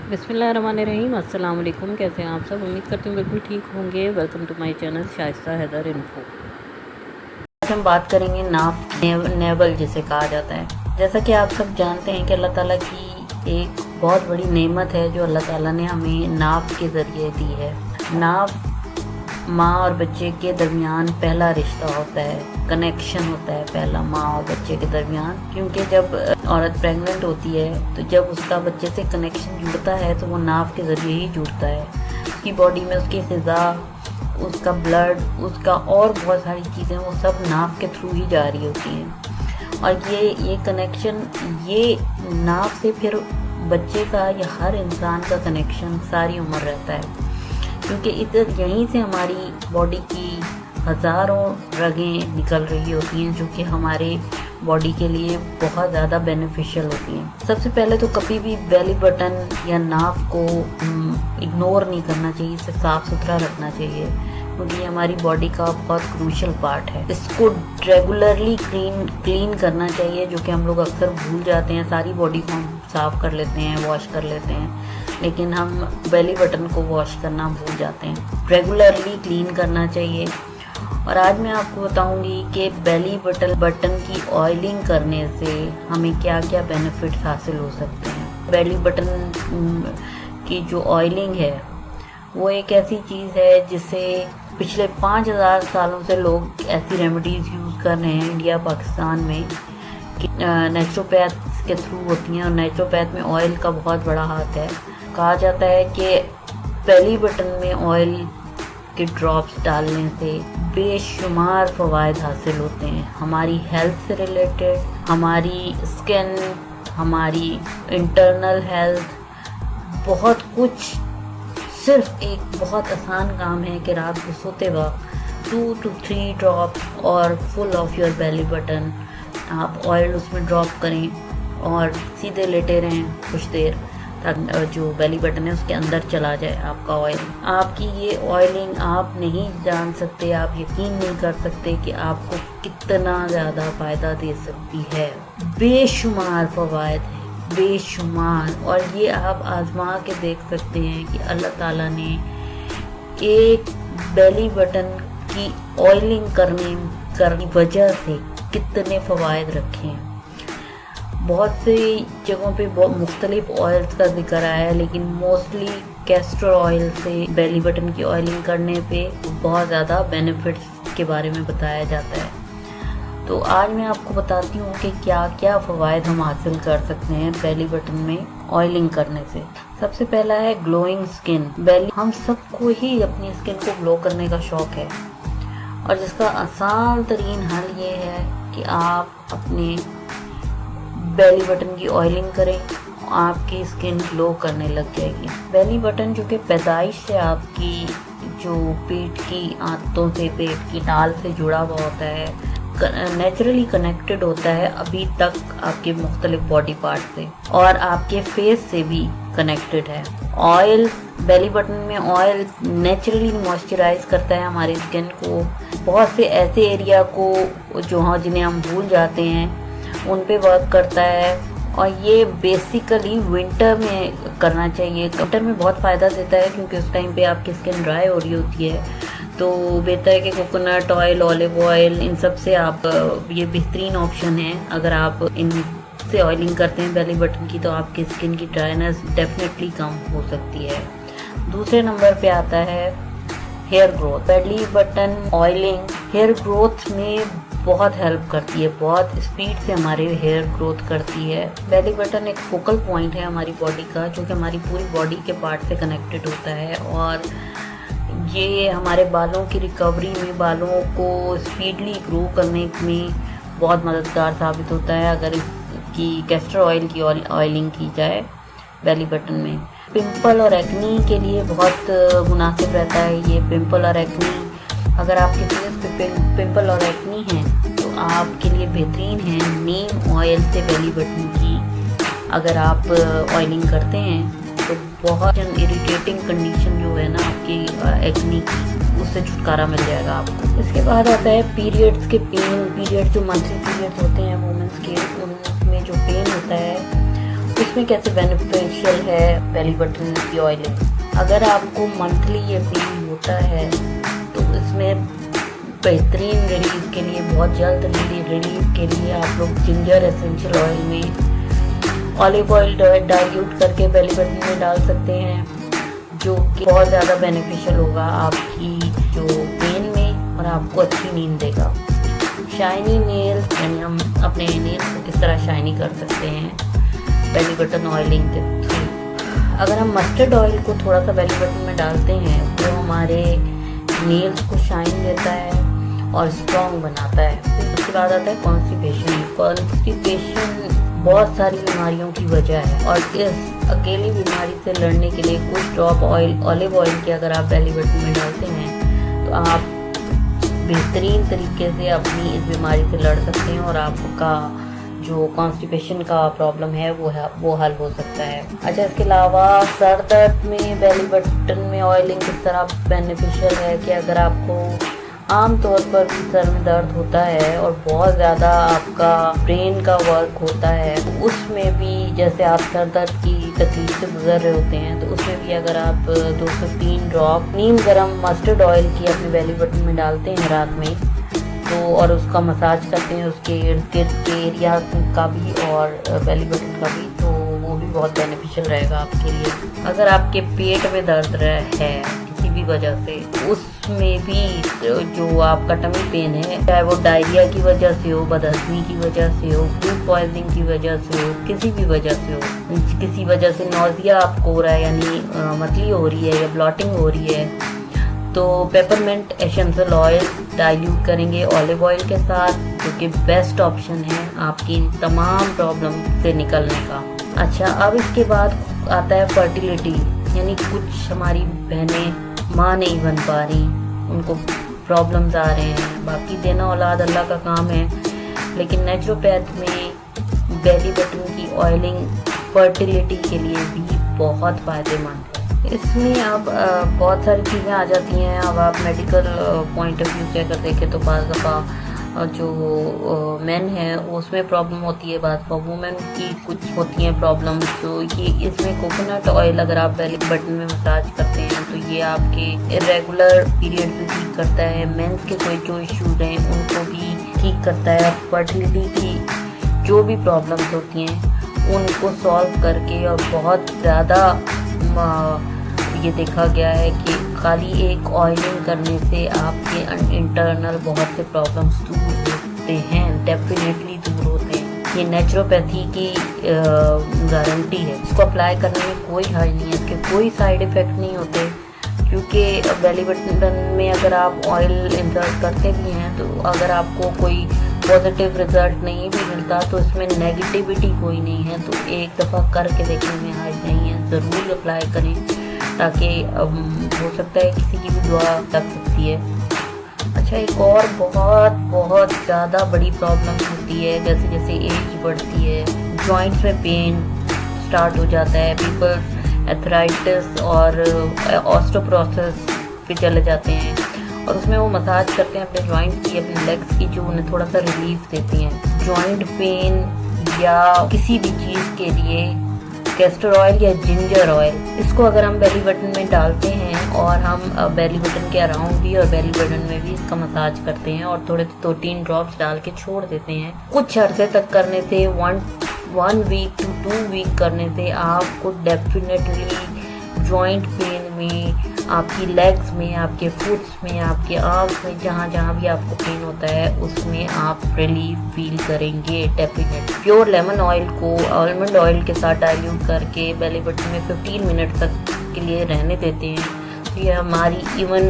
बिस्मिल्लाहिर्रहमानिर्रहीम। अस्सलाम वालेकुम। कैसे हैं आप सब? उम्मीद करती हूँ बिल्कुल ठीक होंगे। Welcome to my channel Shaista Haider info. आज हम बात करेंगे नाफ नेवल जिसे कहा जाता है। जैसा कि आप सब जानते हैं कि अल्लाह ताला की एक बहुत बड़ी नेमत है जो अल्लाह ताला ने हमें नाफ के ज़रिए दी है। नाफ माँ और बच्चे के दरमियान पहला रिश्ता होता है, कनेक्शन होता है पहला माँ और बच्चे के दरमियान। क्योंकि जब औरत प्रेग्नेंट होती है तो जब उसका बच्चे से कनेक्शन जुड़ता है तो वो नाफ के ज़रिए ही जुड़ता है। उसकी बॉडी में उसकी ग़िज़ा, उसका ब्लड, उसका और बहुत सारी चीज़ें वो सब नाफ के थ्रू ही जा रही होती हैं। और ये कनेक्शन, ये नाफ से फिर बच्चे का या हर इंसान का कनेक्शन सारी उम्र रहता है। क्योंकि इधर यहीं से हमारी बॉडी की हज़ारों रगें निकल रही होती हैं जो कि हमारे बॉडी के लिए बहुत ज़्यादा बेनिफिशियल होती हैं। सबसे पहले तो कभी भी बेली बटन या नाफ को इग्नोर नहीं करना चाहिए, इसे साफ़ सुथरा रखना चाहिए क्योंकि ये हमारी बॉडी का बहुत क्रूशियल पार्ट है। इसको रेगुलरली क्लीन करना चाहिए, जो कि हम लोग अक्सर भूल जाते हैं। सारी बॉडी को हम साफ़ कर लेते हैं, वॉश कर लेते हैं, लेकिन हम बेली बटन को वॉश करना भूल जाते हैं। रेगुलरली क्लीन करना चाहिए। और आज मैं आपको बताऊंगी कि बेली बटन की ऑयलिंग करने से हमें क्या क्या बेनिफिट्स हासिल हो सकते हैं। बेली बटन की जो ऑयलिंग है वो एक ऐसी चीज़ है जिसे पिछले 5000 सालों से लोग ऐसी रेमेडीज़ यूज़ कर रहे हैं इंडिया पाकिस्तान में कि नेचुरोपैथ के थ्रू होती हैं। और नेचुरोपैथ में ऑयल का बहुत बड़ा हाथ है। कहा जाता है कि बेली बटन में ऑयल के ड्रॉप्स डालने से बेशुमार फ़वाइद हासिल होते हैं, हमारी हेल्थ से रिलेटेड, हमारी स्किन, हमारी इंटरनल हेल्थ, बहुत कुछ। सिर्फ एक बहुत आसान काम है कि रात को सोते वक्त 2 to 3 ड्रॉप और full of your belly button आप ऑयल उसमें ड्रॉप करें और सीधे लेटे रहें कुछ देर, ताकि जो बेली बटन है उसके अंदर चला जाए आपका ऑयल। आपकी ये ऑयलिंग आप नहीं जान सकते, आप यकीन नहीं कर सकते कि आपको कितना ज़्यादा फ़ायदा दे सकती है। बेशुमार फ़वाइद है, बेशुमार। और ये आप आजमा के देख सकते हैं कि अल्लाह ताला ने एक बेली बटन की ऑयलिंग करने की वजह से कितने फ़वाइद रखे हैं। बहुत सी जगहों पे बहुत मुख्तलिफ ऑयल्स का जिक्र आया है, लेकिन मोस्टली कैस्टर ऑयल से बेली बटन की ऑयलिंग करने पे बहुत ज़्यादा बेनिफिट्स के बारे में बताया जाता है। तो आज मैं आपको बताती हूँ कि क्या क्या फ़वाइद हम हासिल कर सकते हैं बेली बटन में ऑयलिंग करने से। सबसे पहला है ग्लोइंग स्किन। हम सबको ही अपनी स्किन को ग्लो करने का शौक़ है, और जिसका आसान तरीन हल ये है कि आप अपने बेली बटन की ऑयलिंग करें, आपकी स्किन ग्लो करने लग जाएगी। बेली बटन जो कि पैदाइश से आपकी जो पेट की आंतों से, पेट की नाल से जुड़ा हुआ होता है, नेचुरली कनेक्टेड होता है अभी तक आपके मुख्तलिफ बॉडी पार्ट से, और आपके फेस से भी कनेक्टेड है। ऑयल, बेली बटन में ऑयल नेचुरली मॉइस्चराइज करता है हमारी स्किन को। बहुत से ऐसे एरिया को जिन्हें हम भूल जाते हैं उन पे वर्क करता है, और ये बेसिकली विंटर में करना चाहिए। विंटर में बहुत फ़ायदा देता है क्योंकि उस टाइम पे आपकी स्किन ड्राई हो रही होती है, तो बेहतर है कि कोकोनट ऑयल, ऑलिव ऑयल, इन सब से आप, ये बेहतरीन ऑप्शन है। अगर आप इनसे ऑयलिंग करते हैं बेली बटन की तो आपकी स्किन की ड्राइनेस डेफिनेटली कम हो सकती है। दूसरे नंबर पे आता है hair growth. Belly button oiling hair growth में बहुत हेल्प करती है, बहुत स्पीड से हमारे हेयर ग्रोथ करती है। बेली बटन एक फोकल पॉइंट है हमारी बॉडी का, जो कि हमारी पूरी बॉडी के पार्ट से कनेक्टेड होता है, और ये हमारे बालों की रिकवरी में, बालों को स्पीडली ग्रो करने में बहुत मददगार साबित होता है अगर इसकी कैस्टर ऑयल की ऑयलिंग की जाए बेली बटन में। पिंपल और एक्नी के लिए बहुत मुनासिब रहता है ये। पिंपल और एक्नी, अगर आपके फेस पे पिंपल और एक्नी है तो आपके लिए बेहतरीन है नीम ऑयल से बेली बटन की अगर आप ऑयलिंग करते हैं तो बहुत इरिटेटिंग कंडीशन जो है ना आपकी एक्नी की, उससे छुटकारा मिल जाएगा आपको। इसके बाद आता है पीरियड्स के पेन। पीरियड जो मंथली पीरियड्स होते हैं वुमेंस के, उनमें जो पेन होता है इसमें कैसे बेनिफिशियल है बेली बटन की ऑयलिंग। अगर आपको मंथली ये पेन होता है तो इसमें बेहतरीन रिलीफ के लिए, बहुत जल्द रिलीफ के लिए आप लोग जिंजर एसेंशियल ऑयल में ऑलिव ऑयल डाइल्यूट करके बेली बटन में डाल सकते हैं, जो कि बहुत ज़्यादा बेनिफिशियल होगा आपकी जो पेन में और आपको अच्छी नींद देगा। शाइनी नेल्स, यानी हम अपने नेल्स को किस तरह शाइनी कर सकते हैं बेली बटन ऑयलिंग के थ्रू। अगर हम मस्टर्ड ऑयल को थोड़ा सा बेली बटन में डालते हैं तो हमारे नेल्स को शाइन देता है और स्ट्रॉन्ग बनाता है। उसके बाद आता है कॉन्स्टिपेशन। कॉन्स्टिपेशन बहुत सारी बीमारियों की वजह है और इस अकेली बीमारी से लड़ने के लिए कुछ ड्रॉप ऑलिव ऑयल के अगर आप बेली बटन में डालते हैं तो आप बेहतरीन तरीके से अपनी इस बीमारी से लड़ सकते हैं और आपका जो कॉन्स्टिपेशन का प्रॉब्लम है वो हल हो सकता है। अच्छा, इसके अलावा सर दर्द में बेली बटन में ऑयलिंग किस तरह बेनिफिशियल है कि अगर आपको आम तौर पर भी सर में दर्द होता है और बहुत ज़्यादा आपका ब्रेन का वर्क होता है, उसमें भी जैसे आप सर दर्द की तकलीफ से गुजर रहे होते हैं तो उसमें भी अगर आप 2 से 3 ड्रॉप नीम गरम मस्टर्ड ऑयल की अपने बेली बटन में डालते हैं रात में तो और उसका मसाज करते हैं उसके इर्द गिर्द के एरिया का भी और बेली बटन का भी, तो वो भी बहुत बेनिफिशियल रहेगा आपके लिए। अगर आपके पेट में दर्द है किसी भी वजह से, उसमें भी जो आपका टमी पेन है, चाहे वो डायरिया की वजह से हो, बदहजमी की वजह से हो, फूड पॉइजनिंग की वजह से हो, किसी भी वजह से हो, किसी वजह से नौजिया आपको हो रहा है यानी मतली हो रही है या ब्लॉटिंग हो रही है, तो पेपरमिंट एसेंशियल ऑयल डाइल्यूट करेंगे ऑलिव ऑयल के साथ, जो कि बेस्ट ऑप्शन है आपकी तमाम प्रॉब्लम से निकलने का। अच्छा, अब इसके बाद आता है फर्टिलिटी, यानी कुछ हमारी बहनें माँ नहीं बन पा रही, उनको प्रॉब्लम्स आ रहे हैं। बाकी देना औलाद अल्लाह का काम है, लेकिन नेचुरोपैथ में बेली बटन की ऑयलिंग फर्टिलिटी के लिए भी बहुत फ़ायदेमंद है। इसमें अब बहुत सारी चीज़ें आ जाती हैं। अब आप मेडिकल पॉइंट ऑफ व्यू से अगर देखें तो बाज़ दफ़ा जो मेन है उसमें प्रॉब्लम होती है, बात वुमेन की कुछ होती हैं प्रॉब्लम। तो ये इसमें कोकोनट ऑयल अगर आप बेली बटन में मसाज करते हैं तो ये आपके इरेगुलर पीरियड भी ठीक करता है, मेंस के कोई जो इश्यूज हैं उनको भी ठीक करता है। फर्टिलिटी की जो भी प्रॉब्लम्स होती हैं उनको सॉल्व करके, और बहुत ज़्यादा ये देखा गया है कि खाली एक ऑयलिंग करने से आपके इंटरनल बहुत से प्रॉब्लम्स दूर होते हैं, डेफिनेटली दूर होते हैं। ये नेचुरोपैथी की गारंटी है। इसको अप्लाई करने में कोई हर्ज नहीं है, इसके कोई साइड इफ़ेक्ट नहीं होते, क्योंकि बेली बटन में अगर आप ऑयल इंसर्ट करते भी हैं तो अगर आपको कोई पॉजिटिव रिजल्ट नहीं भी मिलता तो इसमें नेगेटिविटी कोई नहीं है। तो एक दफ़ा करके देखने में हर्ज नहीं है, ज़रूर अप्लाई करें, ताकि हो सकता है किसी की भी दुआ लग सकती है। अच्छा, एक और बहुत ज़्यादा बड़ी प्रॉब्लम होती है, जैसे जैसे एज बढ़ती है जॉइंट्स में पेन स्टार्ट हो जाता है, पीपल एथराइटिस और ऑस्टियोपोरोसिस पे चले जाते हैं और उसमें वो मसाज करते हैं अपने जॉइंट्स की, अपने लेग्स की, जो उन्हें थोड़ा सा रिलीफ देती हैं। जॉइंट पेन या किसी भी चीज़ के लिए कैस्टर ऑयल या जिंजर ऑयल, इसको अगर हम बेली बटन में डालते हैं और हम बेली बटन के अराउंड भी और बेली बटन में भी इसका मसाज करते हैं और थोड़े 2-3 ड्रॉप्स डाल के छोड़ देते हैं, कुछ अरसे तक करने से 1 वीक to 2 वीक करने से आपको डेफिनेटली जॉइंट पेन में, आपकी लेग्स में, आपके फुट्स में, आपके आर्म्स में, जहाँ जहाँ भी आपको पेन होता है उसमें आप रिलीफ फील करेंगे डेफिनेट। प्योर लेमन ऑयल को आलमंड ऑयल के साथ डाइल्यूट करके बेली बटन में 15 मिनट तक के लिए रहने देते हैं तो ये हमारी इवन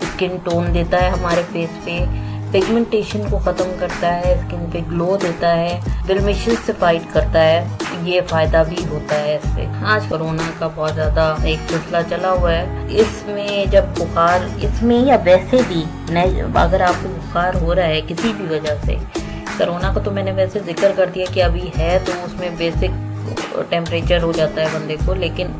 स्किन टोन देता है, हमारे फेस पे पिगमेंटेशन को ख़त्म करता है, स्किन पे ग्लो देता है, ब्लेमिशेस से फाइट करता है। ये फ़ायदा भी होता है इससे। आज कोरोना का बहुत ज़्यादा एक सिलसिला चला हुआ है, इसमें जब बुखार, इसमें या वैसे भी अगर आपको बुखार हो रहा है किसी भी वजह से, कोरोना को तो मैंने वैसे जिक्र कर दिया कि अभी है तो उसमें बेसिक टेम्परेचर हो जाता है बंदे को, लेकिन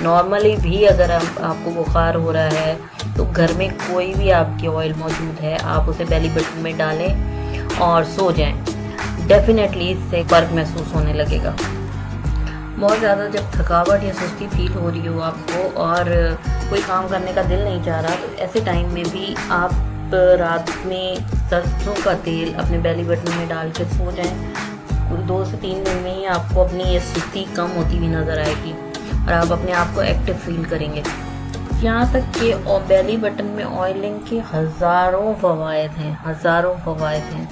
नॉर्मली भी अगर आपको बुखार हो रहा है तो घर में कोई भी आपकी ऑयल मौजूद है, आप उसे बेली बटन में डालें और सो जाएं, डेफिनेटली इससे फर्क महसूस होने लगेगा। बहुत ज़्यादा जब थकावट या सुस्ती फील हो रही हो आपको और कोई काम करने का दिल नहीं चाह रहा, तो ऐसे टाइम में भी आप रात में सरसों का तेल अपने बेली बटन में डाल के सो जाएं। 2 से 3 दिन में ही आपको अपनी ये सुस्ती कम होती हुई नज़र आएगी और आप अपने आप को एक्टिव फील करेंगे। यहाँ तक कि बेली बटन में ऑयलिंग के हज़ारों फ़वाइद हैं।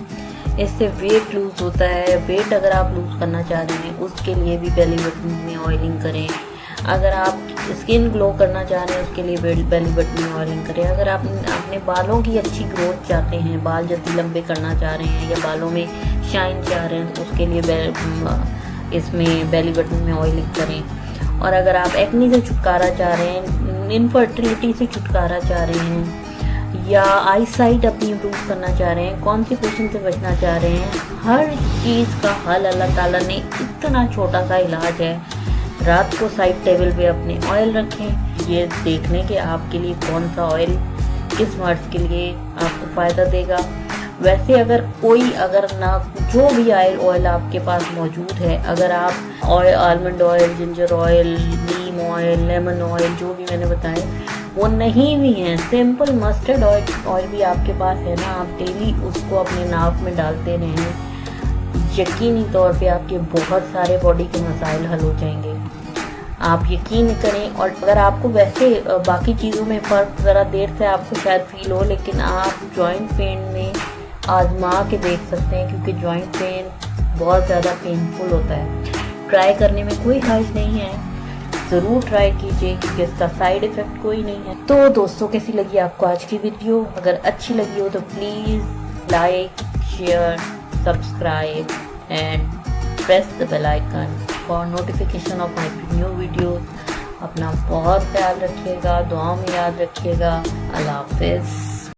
इससे वेट लूज़ होता है। वेट अगर आप लूज़ करना चाह रहे हैं उसके लिए भी बेली बटन में ऑयलिंग करें। अगर आप स्किन ग्लो करना चाह रहे हैं उसके लिए बेली बटन में ऑयलिंग करें। अगर आप अपने बालों की अच्छी ग्रोथ चाहते हैं, बाल जल्दी लंबे करना चाह रहे हैं या बालों में शाइन चाह रहे हैं, तो उसके लिए इसमें बेली बटन में ऑयलिंग करें। और अगर आप एक्ने से छुटकारा चाह रहे हैं, इनफर्टिलिटी से छुटकारा चाह रहे हैं या आई साइट अपनी इम्प्रूव करना चाह रहे हैं, कॉन्स्टिपेशन से बचना चाह रहे हैं, हर चीज़ का हल अल्लाह ताला ने इतना छोटा सा इलाज है। रात को साइड टेबल पे अपने ऑयल रखें, ये देखने के आपके लिए कौन सा ऑयल किस मर्ज के लिए आपको फ़ायदा देगा। वैसे अगर ना जो भी ऑयल आपके पास मौजूद है, अगर आप आलमंड ऑयल, जिंजर ऑयल, नीम ऑयल, लेमन ऑयल जो भी मैंने बताए वो नहीं भी हैं, सिंपल मस्टर्ड ऑयल भी आपके पास है ना, आप डेली उसको अपने नाक में डालते रहें, यकीनी तौर पे आपके बहुत सारे बॉडी के मसाइल हल हो जाएंगे। आप यकीन करें। और अगर आपको वैसे बाकी चीज़ों में फ़र्क ज़रा देर से आपको शायद फील हो, लेकिन आप जॉइंट पेन में आजमा के देख सकते हैं, क्योंकि जॉइंट पेन बहुत ज़्यादा पेनफुल होता है। ट्राई करने में कोई हर्ज नहीं है, ज़रूर ट्राई कीजिए क्योंकि इसका साइड इफ़ेक्ट कोई नहीं है। तो दोस्तों, कैसी लगी आपको आज की वीडियो? अगर अच्छी लगी हो तो please like, share, subscribe and press the bell icon for notification of my new videos. अपना बहुत ख्याल रखिएगा, दुआ में याद रखिएगा। अल्लाह हाफ़िज़।